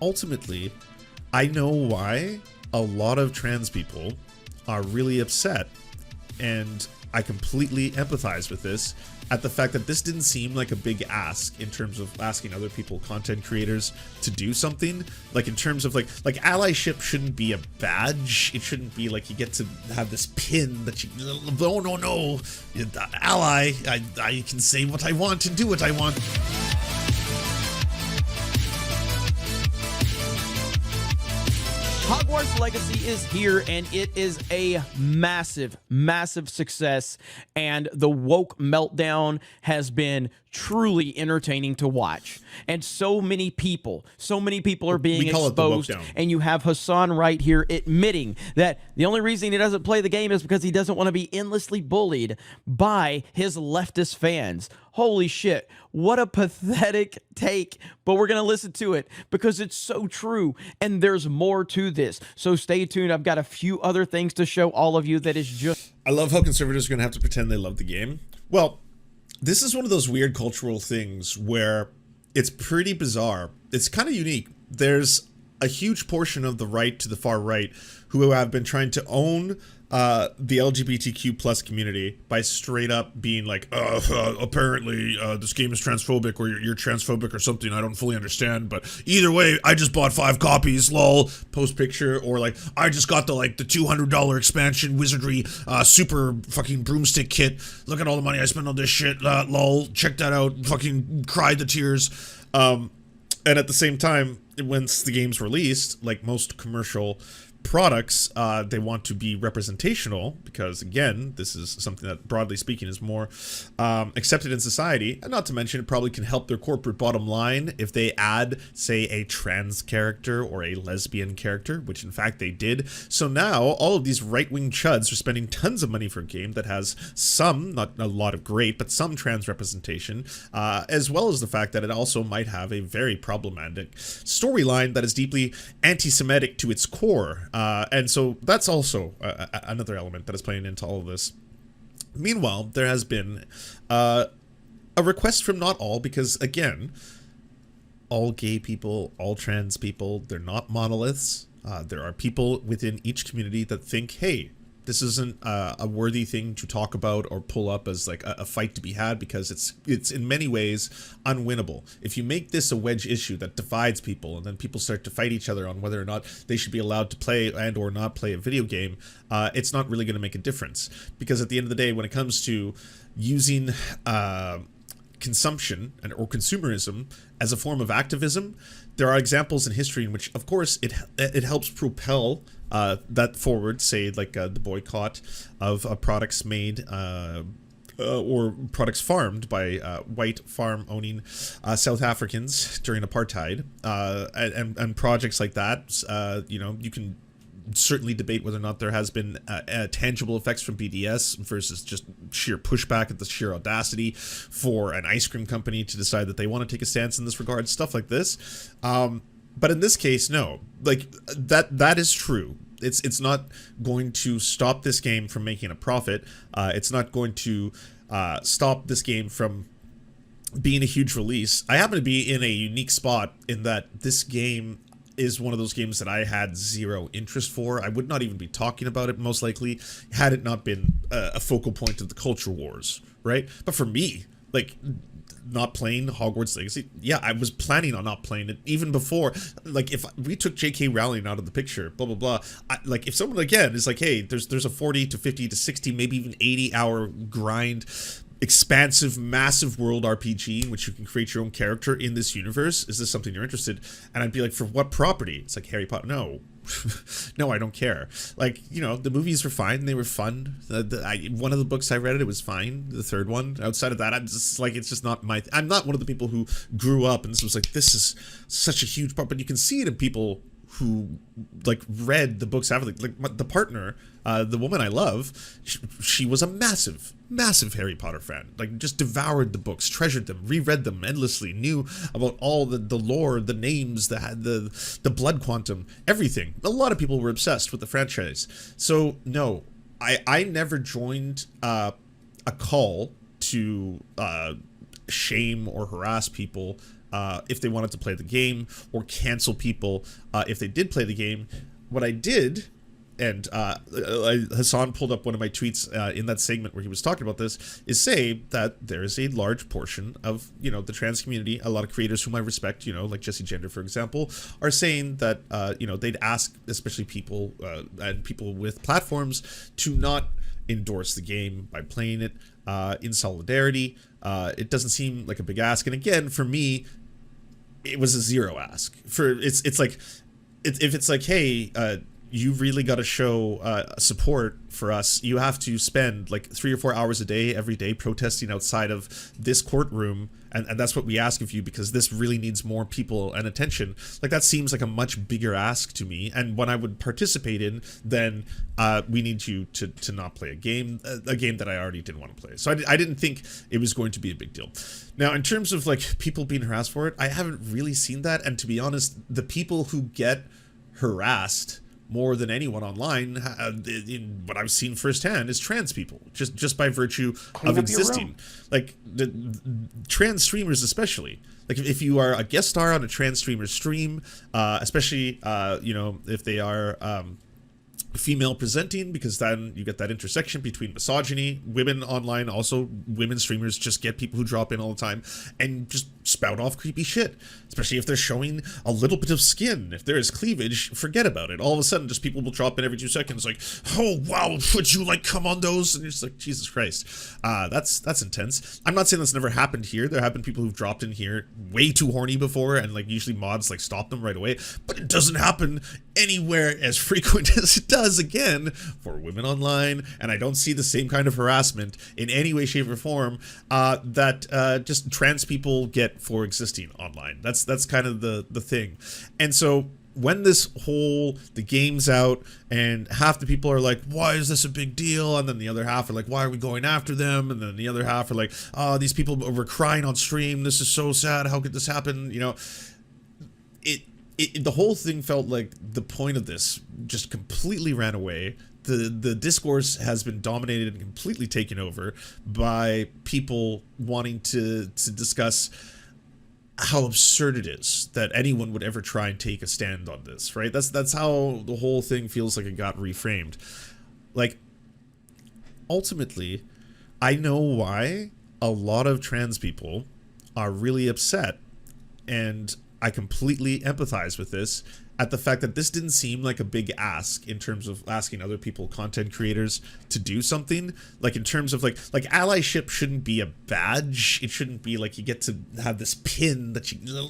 ultimately, I know why a lot of trans people are really upset, and I completely empathize with this at the fact that this didn't seem like a big ask in terms of asking other people, content creators, to do something. Like in terms of like allyship shouldn't be a badge. It shouldn't be like you get to have this pin that you, no, ally, I can say what I want and do what I want. Hogwarts Legacy is here, and it is a massive, massive success, and the woke meltdown has been truly entertaining to watch. And so many people are being exposed, and you have Hassan right here admitting that the only reason he doesn't play the game is because he doesn't want to be endlessly bullied by his leftist fans. Holy shit, what a pathetic take, but we're going to listen to it because it's so true, and there's more to this. So stay tuned. I've got a few other things to show all of you that is just... I love how conservatives are going to have to pretend they love the game. Well, this is one of those weird cultural things where it's pretty bizarre. It's kind of unique. There's a huge portion of the right to the far right who have been trying to own the LGBTQ plus community by straight up being like, apparently this game is transphobic, or you're transphobic or something. I don't fully understand, but either way, I just bought 5 copies, lol, post picture, or like, I just got the $200 expansion wizardry super fucking broomstick kit. Look at all the money I spent on this shit, lol, check that out, fucking cried the tears. And at the same time, once the game's released, like most commercial products, they want to be representational because, again, this is something that, broadly speaking, is more accepted in society, and not to mention it probably can help their corporate bottom line if they add, say, a trans character or a lesbian character, which in fact they did. So now all of these right-wing chuds are spending tons of money for a game that has some, not a lot of great, but some trans representation, as well as the fact that it also might have a very problematic storyline that is deeply anti-Semitic to its core. And so that's also another element that is playing into all of this. Meanwhile, there has been a request from not all, because again, all gay people, all trans people, they're not monoliths. There are people within each community that think, hey, this isn't a worthy thing to talk about or pull up as like a fight to be had, because it's in many ways unwinnable. If you make this a wedge issue that divides people, and then people start to fight each other on whether or not they should be allowed to play and or not play a video game, it's not really going to make a difference. Because at the end of the day, when it comes to using consumption or consumerism as a form of activism, there are examples in history in which, of course, it helps propel that forward, say like the boycott of products made or products farmed by white farm-owning South Africans during apartheid, and projects like that. You can certainly debate whether or not there has been tangible effects from BDS versus just sheer pushback at the sheer audacity for an ice cream company to decide that they want to take a stance in this regard, stuff like this. But in this case, no, like that is true. It's not going to stop this game from making a profit. It's not going to stop this game from being a huge release. I happen to be in a unique spot in that this game is one of those games that I had zero interest for. I would not even be talking about it, most likely, had it not been a focal point of the culture wars, right? But for me, like, not playing Hogwarts Legacy, yeah, I was planning on not playing it even before. Like, if we took J.K. Rowling out of the picture, blah, blah, blah, like, if someone, again, is like, hey, there's a 40 to 50 to 60, maybe even 80-hour grind, expansive, massive world RPG in which you can create your own character in this universe, is this something you're interested in? And I'd be like, for what property? It's like Harry Potter. No. No, I don't care. Like, the movies were fine. They were fun. One of the books I read, it was fine. The third one. Outside of that, I'm just like, it's just not my... I'm not one of the people who grew up and this was like, this is such a huge part. But you can see it in people who, like, read the books after. Like the partner, the woman I love, she was a massive Harry Potter fan. Like, just devoured the books, treasured them, reread them endlessly, knew about all the lore, the names, the blood quantum, everything. A lot of people were obsessed with the franchise. So no, I never joined a call to shame or harass people if they wanted to play the game, or cancel people if they did play the game. What I did, and Hassan pulled up one of my tweets in that segment where he was talking about this, is say that there is a large portion of, the trans community, a lot of creators whom I respect, like Jesse Gender, for example, are saying that, they'd ask, especially people and people with platforms, to not endorse the game by playing it in solidarity. It doesn't seem like a big ask. And again, for me, it was a zero ask. It's like, if it's like, hey, you really got to show support for us. You have to spend like 3 or 4 hours a day, every day, protesting outside of this courtroom. And that's what we ask of you, because this really needs more people and attention. Like, that seems like a much bigger ask to me. And when I would participate in, then we need you to not play a game that I already didn't want to play. So I didn't think it was going to be a big deal. Now, in terms of like people being harassed for it, I haven't really seen that. And to be honest, the people who get harassed more than anyone online, in what I've seen firsthand, is trans people, just by virtue of existing. Like, the trans streamers especially. Like, if you are a guest star on a trans streamer's stream, especially if they are female presenting, because then you get that intersection between misogyny. Women online, also women streamers, just get people who drop in all the time and just spout off creepy shit, especially if they're showing a little bit of skin. If there is cleavage, forget about it. All of a sudden, just people will drop in every 2 seconds like, oh wow, would you like come on those? And you're just like, Jesus Christ. That's intense. I'm not saying that's never happened here. There have been people who've dropped in here way too horny before, and like usually mods like stop them right away, but it doesn't happen anywhere as frequent as it does, again, for women online. And I don't see the same kind of harassment in any way, shape, or form that just trans people get for existing online. That's kind of the thing. And so when the game's out and half the people are like, why is this a big deal? And then the other half are like, why are we going after them? And then the other half are like, oh, these people were crying on stream. This is so sad. How could this happen? The whole thing felt like the point of this just completely ran away. The discourse has been dominated and completely taken over by people wanting to discuss how absurd it is that anyone would ever try and take a stand on this, right? That's how the whole thing feels like it got reframed. Like, ultimately, I know why a lot of trans people are really upset, and I completely empathize with this, at the fact that this didn't seem like a big ask in terms of asking other people, content creators, to do something. Like, in terms of like allyship shouldn't be a badge. It shouldn't be like you get to have this pin that you, no,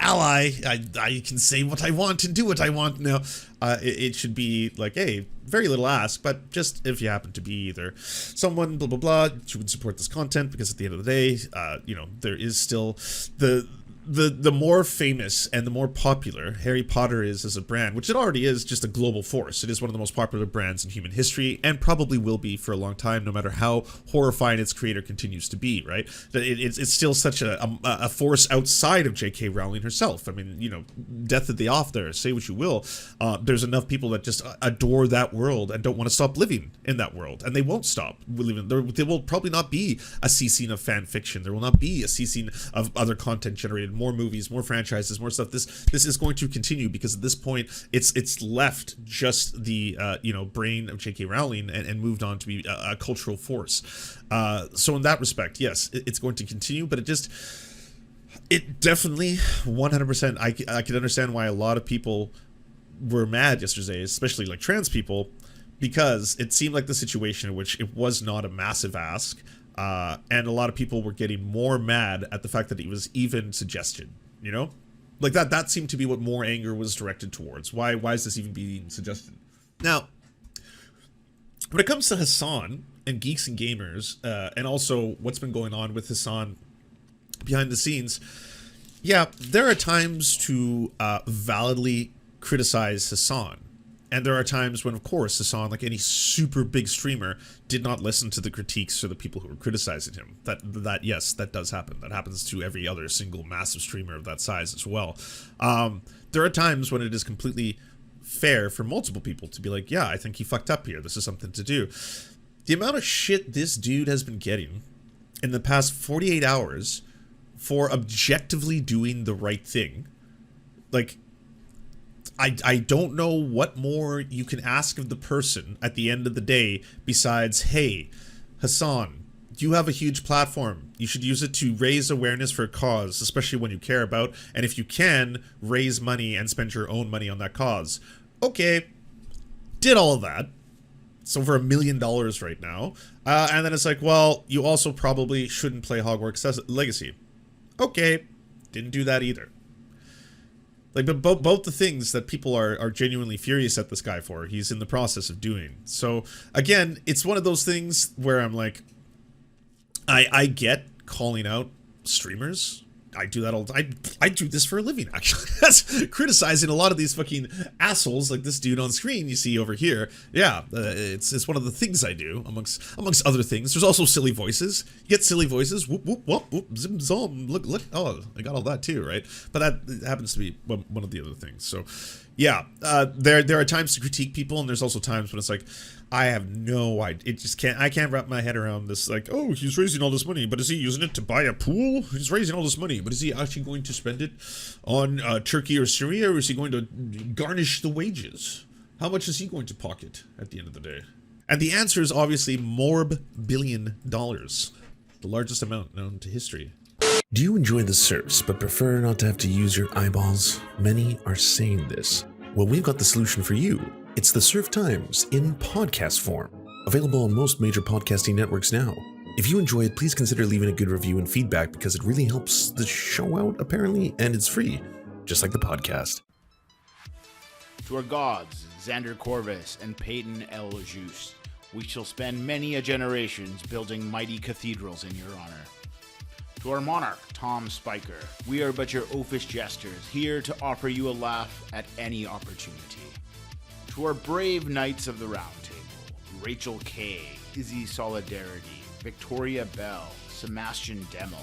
ally, I can say what I want and do what I want now. It should be like, hey, very little ask, but just if you happen to be either someone, blah, blah, blah, you would support this content, because at the end of the day, there is still the more famous and the more popular Harry Potter is as a brand, which it already is, just a global force. It is one of the most popular brands in human history, and probably will be for a long time, no matter how horrifying its creator continues to be, right? It's still such a force outside of J.K. Rowling herself. I mean, death of the author, say what you will. There's enough people that just adore that world and don't want to stop living in that world, and they won't stop living. There will probably not be a ceasing of fan fiction. There will not be a ceasing of other content generated, more movies, more franchises, more stuff. This is going to continue, because at this point it's left just the brain of J.K. Rowling and moved on to be a cultural force. So in that respect, yes, it's going to continue, but it definitely 100%. I can understand why a lot of people were mad yesterday, especially like trans people, because it seemed like the situation in which it was not a massive ask. And a lot of people were getting more mad at the fact that it was even suggested, like that seemed to be what more anger was directed towards. Why is this even being suggested? Now, when it comes to Hassan and Geeks and Gamers, and also what's been going on with Hassan behind the scenes, yeah, there are times to validly criticize Hassan. And there are times when, of course, Hassan, like any super big streamer, did not listen to the critiques or the people who were criticizing him. Yes, that does happen. That happens to every other single massive streamer of that size as well. There are times when it is completely fair for multiple people to be like, yeah, I think he fucked up here. This is something to do. The amount of shit this dude has been getting in the past 48 hours for objectively doing the right thing. Like, I don't know what more you can ask of the person at the end of the day besides, hey, Hassan, you have a huge platform. You should use it to raise awareness for a cause, especially when you care about, and if you can, raise money and spend your own money on that cause. Okay, did all of that. It's over $1 million right now. And then it's like, well, you also probably shouldn't play Hogwarts Legacy. Okay, didn't do that either. Like, but both the things that people are genuinely furious at this guy for, he's in the process of doing. So, again, it's one of those things where I'm like, I get calling out streamers. I do that all the time. I do this for a living, actually. That's criticizing a lot of these fucking assholes like this dude on screen you see over here. Yeah, it's one of the things I do, amongst other things. There's also silly voices. You get silly voices. Whoop, whoop, whoop, whoop, zim, zom. Look. Oh, I got all that too, right? But that happens to be one of the other things. So, yeah, there are times to critique people, and there's also times when it's like, I have no idea. I can't wrap my head around this. Like, oh, he's raising all this money, but is he using it to buy a pool? He's raising all this money, but is he actually going to spend it on Turkey or Syria, or is he going to garnish the wages? How much is he going to pocket at the end of the day? And the answer is obviously $4 billion, the largest amount known to history. Do you enjoy the Serfs but prefer not to have to use your eyeballs? Many are saying this. Well, we've got the solution for you. It's the Serf Times in podcast form, available on most major podcasting networks now. If you enjoy it, please consider leaving a good review and feedback because it really helps the show out, apparently, and it's free, just like the podcast. To our gods, Xander Corvus and Peyton L. Juste, we shall spend many a generations building mighty cathedrals in your honor. To our monarch, Tom Spiker, we are but your oafish jesters, here to offer you a laugh at any opportunity. To our brave knights of the Round Table, Rachel K., Izzy Solidarity, Victoria Bell, Sebastian Demmel,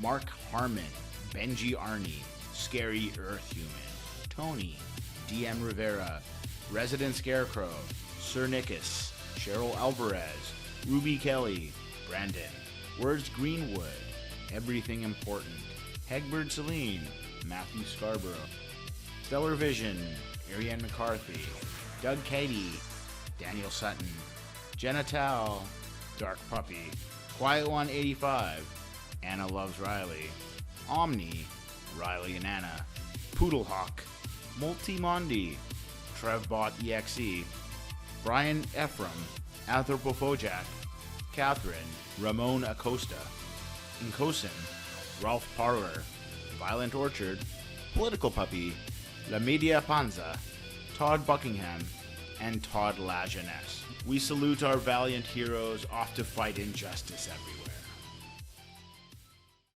Mark Harmon, Benji Arney, Scary Earth Human, Tony, DM Rivera, Resident Scarecrow, Sir Nickus, Cheryl Alvarez, Ruby Kelly, Brandon, Words Greenwood, Everything Important, Hegbert Celine, Matthew Scarborough, Stellar Vision, Ariane McCarthy, Doug Cady, Daniel Sutton, Jenna Tao, Dark Puppy, Quiet One 85, Anna Loves Riley, Omni, Riley and Anna, Poodlehawk, Multimondi, Trevbot EXE, Brian Ephraim, Anthropophojack, Catherine, Ramon Acosta, Nkosin, Ralph Parler, Violent Orchard, Political Puppy, La Media Panza, Todd Buckingham, and Todd La Jeunesse. We salute our valiant heroes off to fight injustice everywhere.